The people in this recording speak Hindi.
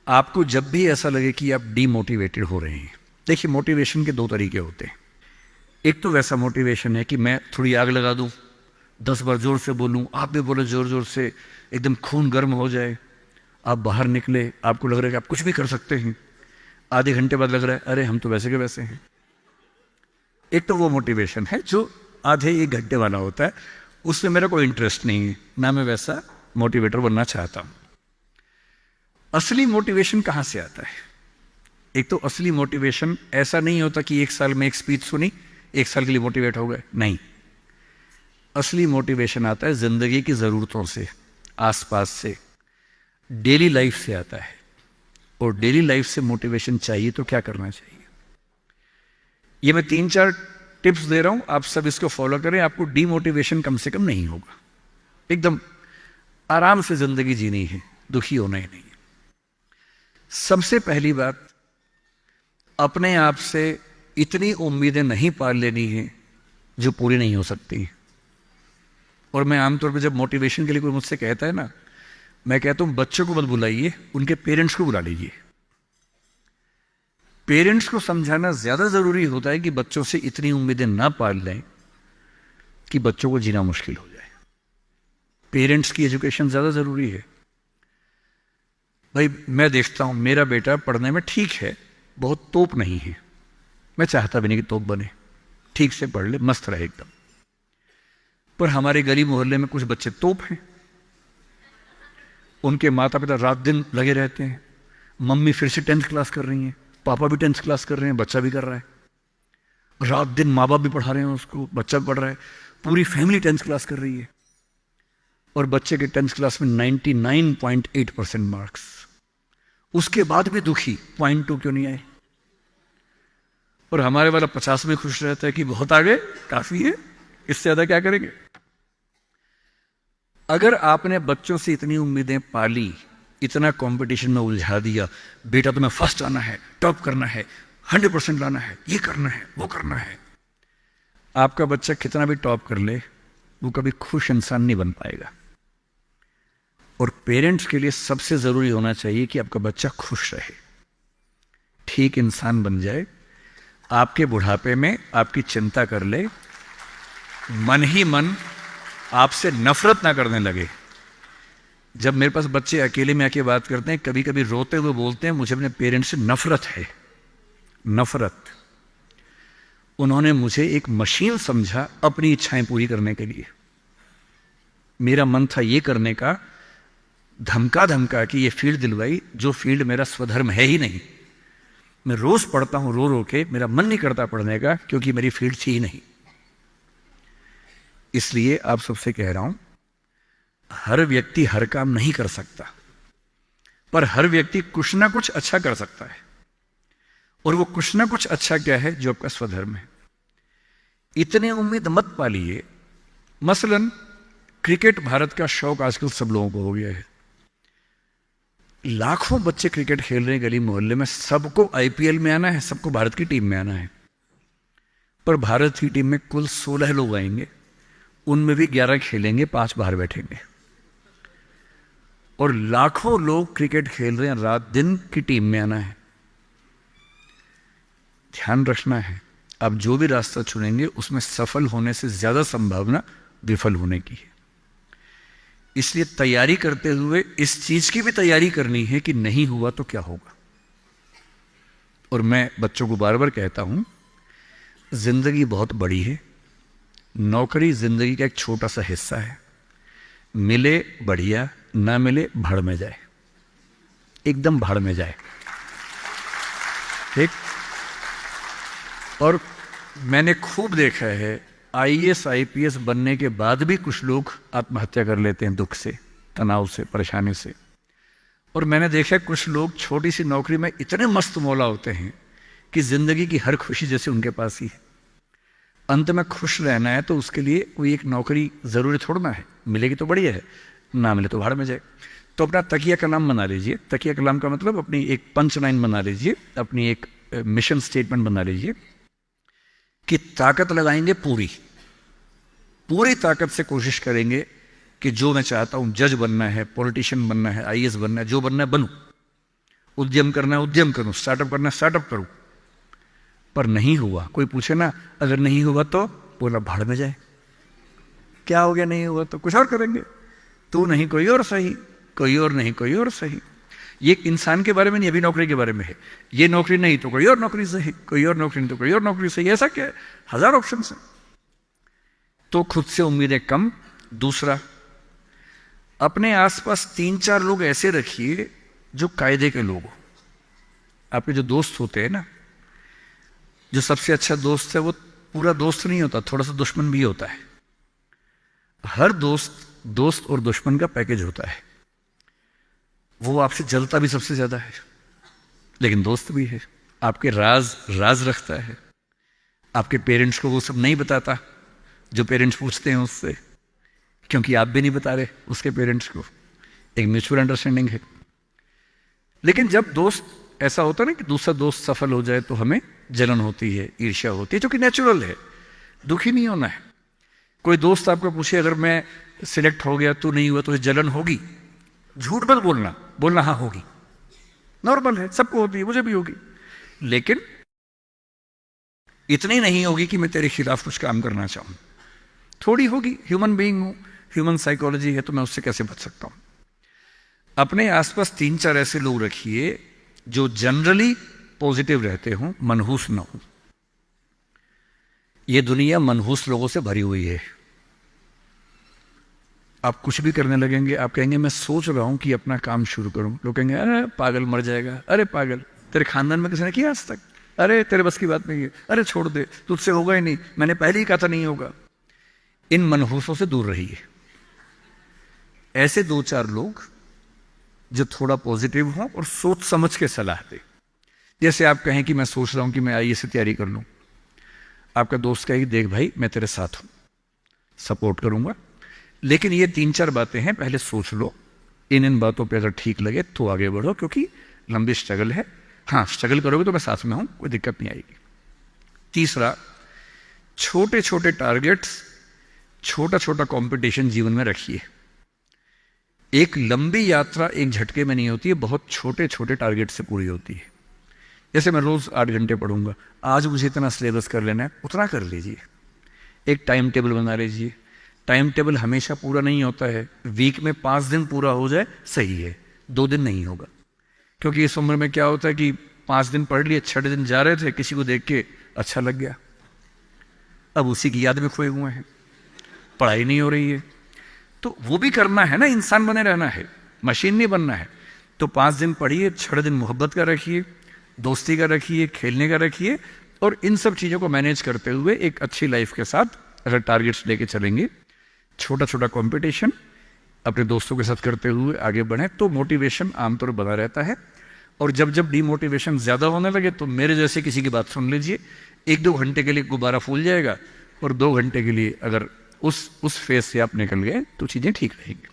आपको जब भी ऐसा लगे कि आप डीमोटिवेटेड हो रहे हैं, देखिए मोटिवेशन के दो तरीके होते हैं। एक तो वैसा मोटिवेशन है कि मैं थोड़ी आग लगा दूं, 10 बार जोर से बोलूं, आप भी बोले जोर जोर से, एकदम खून गर्म हो जाए, आप बाहर निकले, आपको लग रहा है कि आप कुछ भी कर सकते हैं, आधे घंटे बाद लग रहा है अरे हम तो वैसे के वैसे हैं। एक तो वो मोटिवेशन है जो आधे एक घंटे वाला होता है, उसमें मेरा कोई इंटरेस्ट नहीं है, ना मैं वैसा मोटिवेटर बनना चाहता हूं। असली मोटिवेशन कहां से आता है? एक तो असली मोटिवेशन ऐसा नहीं होता कि एक साल में एक स्पीच सुनी, एक साल के लिए मोटिवेट हो गए, नहीं। असली मोटिवेशन आता है जिंदगी की जरूरतों से, आसपास से, डेली लाइफ से आता है। और डेली लाइफ से मोटिवेशन चाहिए तो क्या करना चाहिए? ये मैं 3-4 टिप्स दे रहा हूं, आप सब इसको फॉलो करें, आपको डीमोटिवेशन कम से कम नहीं होगा। एकदम आराम से जिंदगी जीनी है, दुखी होना ही नहीं है। सबसे पहली बात, अपने आप से इतनी उम्मीदें नहीं पाल लेनी है जो पूरी नहीं हो सकती। और मैं आमतौर पर जब मोटिवेशन के लिए कोई मुझसे कहता है ना, मैं कहता हूं बच्चों को मत बुलाइए, उनके पेरेंट्स को बुला लीजिए। पेरेंट्स को समझाना ज्यादा जरूरी होता है कि बच्चों से इतनी उम्मीदें ना पाल लें कि बच्चों को जीना मुश्किल हो जाए। पेरेंट्स की एजुकेशन ज्यादा जरूरी है। भाई मैं देखता हूं मेरा बेटा पढ़ने में ठीक है, बहुत तोप नहीं है, मैं चाहता भी नहीं कि तोप बने, ठीक से पढ़ ले, मस्त रहे एकदम। पर हमारे गरीब मोहल्ले में कुछ बच्चे तोप हैं, उनके माता पिता रात दिन लगे रहते हैं, मम्मी फिर से 10th क्लास कर रही हैं, पापा भी 10th क्लास कर रहे हैं, बच्चा भी कर रहा है, रात दिन माँ बाप भी पढ़ा रहे हैं उसको, बच्चा भी पढ़ रहा है, पूरी फैमिली 10th क्लास कर रही है। और बच्चे के 10th क्लास में 99.8% मार्क्स, उसके बाद भी दुखी, 0.2 क्यों नहीं आए? और हमारे वाला 50 में खुश रहता है कि बहुत आगे, काफी है, इससे ज्यादा क्या करेंगे? अगर आपने बच्चों से इतनी उम्मीदें पाली, इतना कंपटीशन में उलझा दिया, बेटा तुम्हें फर्स्ट आना है, टॉप करना है, 100% लाना है, ये करना है, वो करना है, आपका बच्चा कितना भी टॉप कर ले, वो कभी खुश इंसान नहीं बन पाएगा। और पेरेंट्स के लिए सबसे जरूरी होना चाहिए कि आपका बच्चा खुश रहे, ठीक इंसान बन जाए, आपके बुढ़ापे में आपकी चिंता कर ले, मन ही मन आपसे नफरत ना करने लगे। जब मेरे पास बच्चे अकेले में आके बात करते हैं, कभी कभी रोते हुए बोलते हैं मुझे अपने पेरेंट्स से नफरत है, नफरत। उन्होंने मुझे एक मशीन समझा अपनी इच्छाएं पूरी करने के लिए। मेरा मन था ये करने का, धमका धमका कि ये फील्ड दिलवाई जो फील्ड मेरा स्वधर्म है ही नहीं। मैं रोज पढ़ता हूं रो रो के, मेरा मन नहीं करता पढ़ने का क्योंकि मेरी फील्ड थी ही नहीं। इसलिए आप सबसे कह रहा हूं, हर व्यक्ति हर काम नहीं कर सकता, पर हर व्यक्ति कुछ ना कुछ अच्छा कर सकता है। और वो कुछ ना कुछ अच्छा क्या है? जो आपका स्वधर्म है। इतने उम्मीद मत पालिए। मसलन क्रिकेट भारत का शौक आजकल सब लोगों को हो गया है, लाखों बच्चे क्रिकेट खेल रहे हैं गली मोहल्ले में, सबको आईपीएल में आना है, सबको भारत की टीम में आना है। पर भारत की टीम में कुल 16 लोग आएंगे, उनमें भी 11 खेलेंगे, 5 बाहर बैठेंगे। और लाखों लोग क्रिकेट खेल रहे हैं, रात दिन की टीम में आना है। ध्यान रखना है, आप जो भी रास्ता चुनेंगे उसमें सफल होने से ज्यादा संभावना विफल होने की है। इसलिए तैयारी करते हुए इस चीज की भी तैयारी करनी है कि नहीं हुआ तो क्या होगा। और मैं बच्चों को बार बार कहता हूं, जिंदगी बहुत बड़ी है, नौकरी जिंदगी का एक छोटा सा हिस्सा है। मिले बढ़िया, ना मिले भाड़ में जाए, एकदम भाड़ में जाए, ठीक। और मैंने खूब देखा है, आईएएस आईपीएस बनने के बाद भी कुछ लोग आत्महत्या कर लेते हैं, दुख से, तनाव से, परेशानी से। और मैंने देखा है कुछ लोग छोटी सी नौकरी में इतने मस्त मौला होते हैं कि जिंदगी की हर खुशी जैसे उनके पास ही है। अंत में खुश रहना है तो उसके लिए कोई एक नौकरी जरूरी थोड़ना है, मिलेगी तो बढ़िया है, ना मिले तो भाड़ में जाए। तो अपना तकिया कलाम बना लीजिए। तकिया कलाम का मतलब अपनी एक पंच लाइन बना लीजिए, अपनी एक मिशन स्टेटमेंट बना लीजिए कि ताकत लगाएंगे, पूरी पूरी ताकत से कोशिश करेंगे कि जो मैं चाहता हूं, जज बनना है, पॉलिटिशियन बनना है, आईएएस बनना है, जो बनना है बनूं। उद्यम करना है उद्यम करूं, स्टार्टअप करना है स्टार्टअप करूं, पर नहीं हुआ। कोई पूछे ना अगर नहीं हुआ तो बोला भाड़ में जाए, क्या हो गया नहीं हुआ तो कुछ और करेंगे, तू नहीं कोई और सही, कोई और नहीं कोई और सही। ये इंसान के बारे में नहीं, अभी नौकरी के बारे में है। ये नौकरी नहीं तो कोई और नौकरी सही, कोई और नौकरी नहीं तो कोई और नौकरी सही, ऐसा क्या है, हजार ऑप्शन है। तो खुद से उम्मीदें कम। दूसरा, अपने आसपास 3-4 लोग ऐसे रखिए जो कायदे के लोग हो। आपके जो दोस्त होते हैं ना, जो सबसे अच्छा दोस्त है वो पूरा दोस्त नहीं होता, थोड़ा सा दुश्मन भी होता है। हर दोस्त और दुश्मन का पैकेज होता है। वो आपसे जलता भी सबसे ज्यादा है, लेकिन दोस्त भी है। आपके राज रखता है। आपके पेरेंट्स को वो सब नहीं बताता जो पेरेंट्स पूछते हैं उससे, क्योंकि आप भी नहीं बता रहे उसके पेरेंट्स को। एक म्यूचुअल अंडरस्टैंडिंग है। लेकिन जब दोस्त ऐसा होता है ना कि दूसरा दोस्त सफल हो जाए तो हमें जलन होती है, ईर्ष्या होती है, जो कि नेचुरल है। दुखी नहीं होना है। कोई दोस्त आपको पूछे अगर मैं सिलेक्ट हो गया तू नहीं हुआ तो जलन होगी, झूठ मत बोलना हाँ होगी, नॉर्मल है, सबको होती है, मुझे भी होगी, लेकिन इतनी नहीं होगी कि मैं तेरे खिलाफ कुछ काम करना चाहूं। थोड़ी होगी, ह्यूमन बीइंग हूं, ह्यूमन साइकोलॉजी है, तो मैं उससे कैसे बच सकता हूं। अपने आसपास 3-4 ऐसे लोग रखिए जो जनरली पॉजिटिव रहते हों, मनहूस ना हो। यह दुनिया मनहूस लोगों से भरी हुई है। आप कुछ भी करने लगेंगे, आप कहेंगे मैं सोच रहा हूं कि अपना काम शुरू करूं, लोग कहेंगे अरे पागल मर जाएगा, अरे पागल, तेरे खानदान में किसी ने किया आज तक, अरे तेरे बस की बात नहीं है, अरे छोड़ दे, तुझसे होगा ही नहीं, मैंने पहले ही कहा था नहीं होगा। इन मनहूसों से दूर रहिए। ऐसे 2-4 लोग जो थोड़ा पॉजिटिव हों और सोच समझ के सलाह दे। जैसे आप कहें कि मैं सोच रहा हूं कि मैं आईएएस की तैयारी कर लूं, आपका दोस्त कहेगी देख भाई मैं तेरे साथ हूं, सपोर्ट करूंगा, लेकिन ये 3-4 बातें हैं, पहले सोच लो, इन बातों पे अगर ठीक लगे तो आगे बढ़ो, क्योंकि लंबी स्ट्रगल है। हाँ, स्ट्रगल करोगे तो मैं साथ में हूं, कोई दिक्कत नहीं आएगी। तीसरा, छोटे छोटे टारगेट्स, छोटा छोटा कंपटीशन जीवन में रखिए। एक लंबी यात्रा एक झटके में नहीं होती है, बहुत छोटे छोटे टारगेट से पूरी होती है। जैसे मैं रोज 8 घंटे पढ़ूंगा, आज मुझे इतना सिलेबस कर लेना है, उतना कर लीजिए। एक टाइम टेबल बना लीजिए। टाइम टेबल हमेशा पूरा नहीं होता है, वीक में 5 दिन पूरा हो जाए सही है, 2 दिन नहीं होगा। क्योंकि इस उम्र में क्या होता है कि 5 दिन पढ़ लिए, 6 दिन जा रहे थे, किसी को देख के अच्छा लग गया, अब उसी की याद में खोए हुए हैं, पढ़ाई नहीं हो रही है। तो वो भी करना है ना, इंसान बने रहना है, मशीन नहीं बनना है। तो 5 दिन पढ़िए, 6 दिन मोहब्बत का रखिए, दोस्ती का रखिए, खेलने का रखिए, और इन सब चीज़ों को मैनेज करते हुए एक अच्छी लाइफ के साथ अगर टारगेट्स लेके चलेंगे, छोटा छोटा कंपटीशन अपने दोस्तों के साथ करते हुए आगे बढ़े, तो मोटिवेशन आमतौर पर बना रहता है। और जब जब डीमोटिवेशन ज़्यादा होने लगे तो मेरे जैसे किसी की बात सुन लीजिए, 1-2 घंटे के लिए गुब्बारा फूल जाएगा, और 2 घंटे के लिए अगर उस फेज से आप निकल गए तो चीज़ें ठीक रहेंगी।